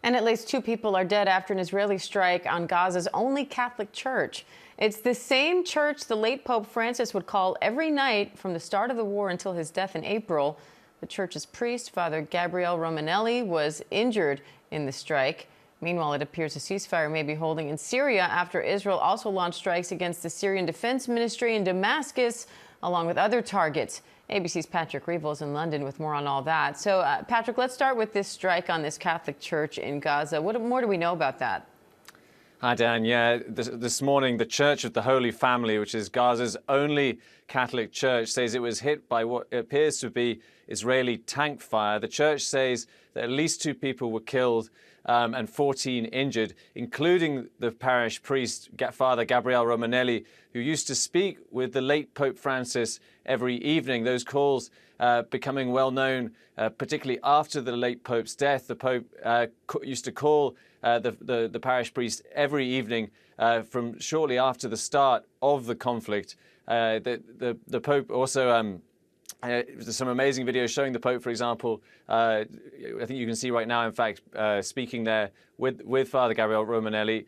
And at least 2 people are dead after an Israeli strike on Gaza's only Catholic church. It's the same church the late Pope Francis would call every night from the start of the war until his death in April. The church's priest, Father Gabriel Romanelli, was injured in the strike. Meanwhile, it appears a ceasefire may be holding in Syria after Israel also launched strikes against the Syrian Defense Ministry in Damascus, along with other targets. ABC's Patrick Reevell is in London with more on all that. So, Patrick, let's start with this strike on this Catholic church in Gaza. What more do we know about that? Hi, Dan. Yeah, this morning, the Church of the Holy Family, which is Gaza's only Catholic church, says it was hit by what appears to be Israeli tank fire. The church says that at least 2 people were killed and 14 injured, including the parish priest, Father Gabriel Romanelli, who used to speak with the late Pope Francis every evening. Those calls becoming well known, particularly after the late Pope's death. The Pope used to call the parish priest every evening from shortly after the start of the conflict. The Pope also there's some amazing videos showing the Pope, for example, I think you can see right now, in fact, speaking there with Father Gabriel Romanelli.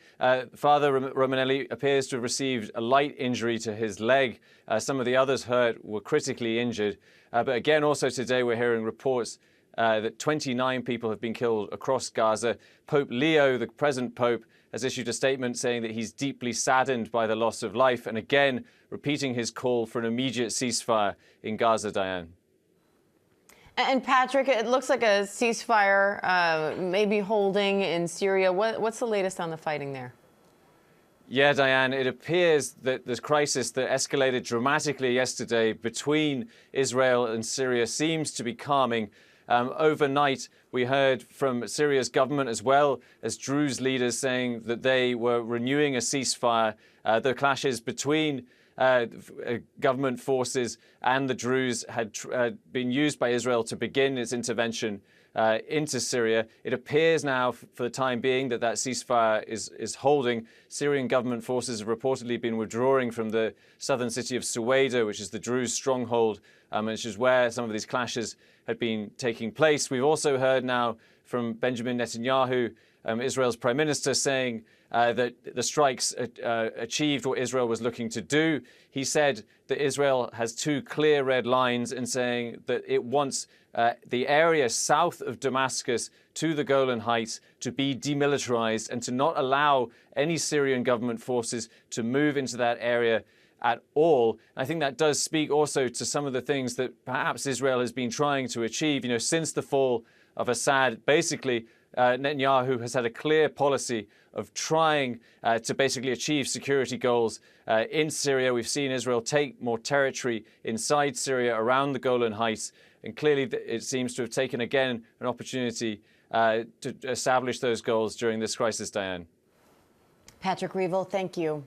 Father Romanelli appears to have received a light injury to his leg. Some of the others hurt were critically injured. But again, also today, we're hearing reports that 29 people have been killed across Gaza. Pope Leo, the present Pope, has issued a statement saying that he's deeply saddened by the loss of life, and again repeating his call for an immediate ceasefire in Gaza, Diane. And Patrick, it looks like a ceasefire may be holding in Syria. What's the latest on the fighting there? Yeah, Diane, it appears that this crisis that escalated dramatically yesterday between Israel and Syria seems to be calming. Overnight, we heard from Syria's government as well as Druze leaders saying that they were renewing a ceasefire. The clashes between government forces and the Druze had been used by Israel to begin its intervention into Syria. It appears now, for the time being, that ceasefire is holding. Syrian government forces have reportedly been withdrawing from the southern city of Soweto, which is the Druze stronghold, which is where some of these clashes had been taking place. We've also heard now from Benjamin Netanyahu, Israel's prime minister, saying that the strikes achieved what Israel was looking to do. He said that Israel has 2 clear red lines in saying that it wants the area south of Damascus to the Golan Heights to be demilitarized and to not allow any Syrian government forces to move into that area at all. I think that does speak also to some of the things that perhaps Israel has been trying to achieve. You know, since the fall of Assad, basically, Netanyahu has had a clear policy of trying to basically achieve security goals in Syria. We've seen Israel take more territory inside Syria around the Golan Heights, and clearly it seems to have taken again an opportunity to establish those goals during this crisis, Diane. Patrick Reevell, thank you.